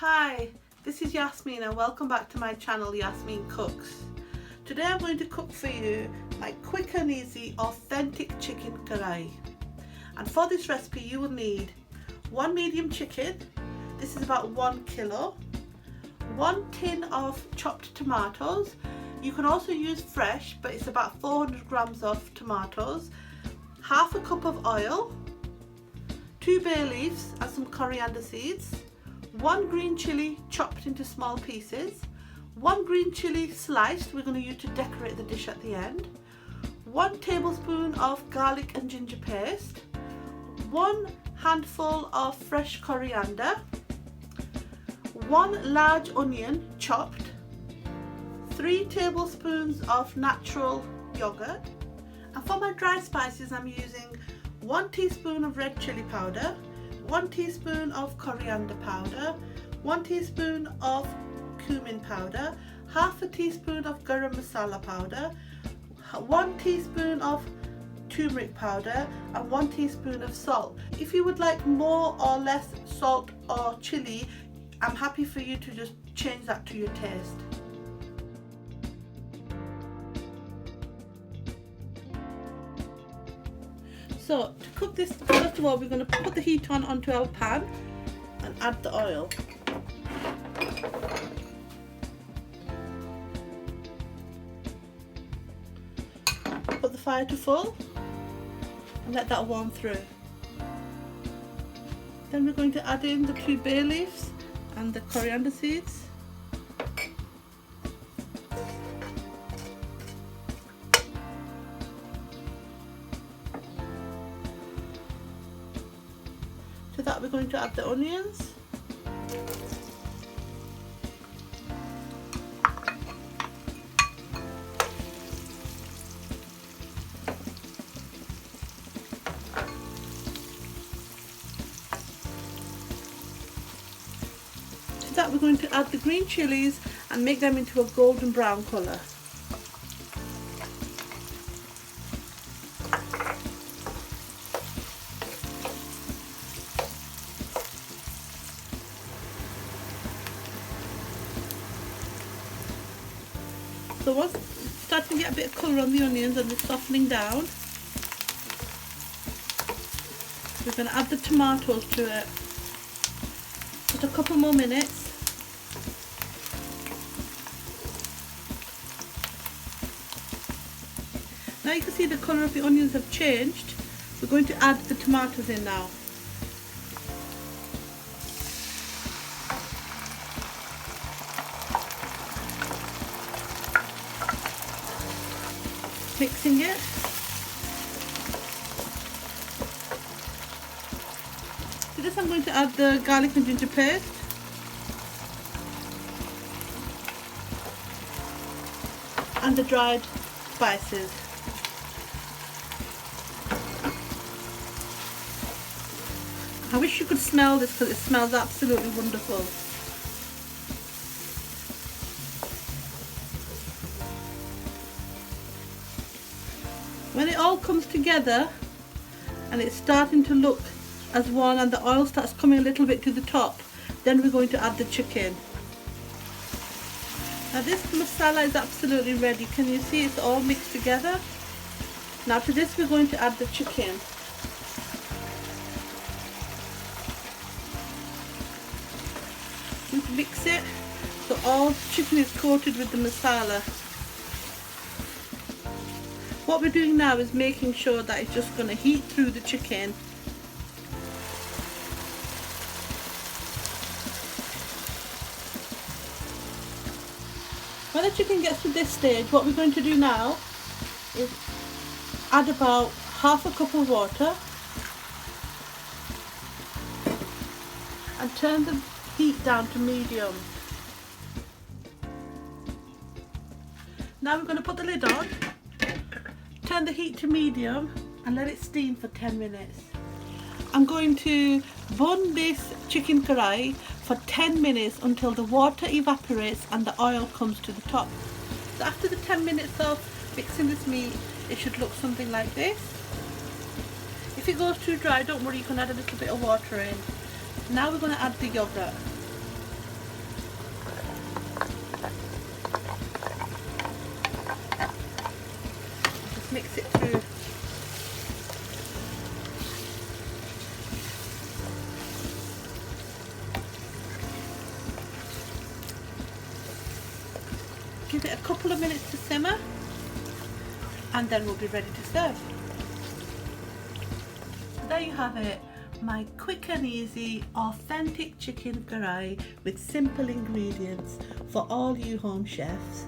Hi, this is Yasmin and welcome back to my channel Yasmin Cooks. Today I'm going to cook for you my quick and easy authentic chicken karahi. And for this recipe you will need 1 medium chicken, this is about 1 kilo, 1 tin of chopped tomatoes, you can also use fresh but it's about 400 grams of tomatoes, half a cup of oil, 2 bay leaves and some coriander seeds, 1 green chilli chopped into small pieces, 1 green chilli sliced we're going to use to decorate the dish at the end, 1 tablespoon of garlic and ginger paste, 1 handful of fresh coriander, 1 large onion chopped, 3 tablespoons of natural yogurt, and for my dry spices I'm using 1 teaspoon of red chili powder, 1 teaspoon of coriander powder, 1 teaspoon of cumin powder, half a teaspoon of garam masala powder, 1 teaspoon of turmeric powder and 1 teaspoon of salt. If you would like more or less salt or chili, I'm happy for you to just change that to your taste. So to cook this, first of all we're going to put the heat on onto our pan and add the oil. Put the fire to full and let that warm through. Then we're going to add in the 2 bay leaves and the coriander seeds. To that we're going to add the onions. To that we're going to add the green chilies and make them into a golden brown colour. So once it's starting to get a bit of colour on the onions and they're softening down, we're going to add the tomatoes to it. Just a couple more minutes. Now you can see the colour of the onions have changed. We're going to add the tomatoes in now. Mixing it. To this I'm going to add the garlic and ginger paste. And the dried spices. I wish you could smell this because it smells absolutely wonderful. When it all comes together and it's starting to look as one and the oil starts coming a little bit to the top, then we're going to add the chicken. Now this masala is absolutely ready. Can you see it's all mixed together? Now to this we're going to add the chicken. Just mix it so all the chicken is coated with the masala. What we're doing now is making sure that it's just going to heat through the chicken. When the chicken gets to this stage, what we're going to do now is add about half a cup of water and turn the heat down to medium. Now we're going to put the lid on. Turn the heat to medium and let it steam for 10 minutes. I'm going to bun this chicken karahi for 10 minutes until the water evaporates and the oil comes to the top. So after the 10 minutes of mixing this meat, it should look something like this. If it goes too dry, don't worry, you can add a little bit of water in. Now we're going to add the yogurt. mix it through. Give it a couple of minutes to simmer and then we'll be ready to serve. So there you have it, my quick and easy authentic chicken karahi with simple ingredients for all you home chefs.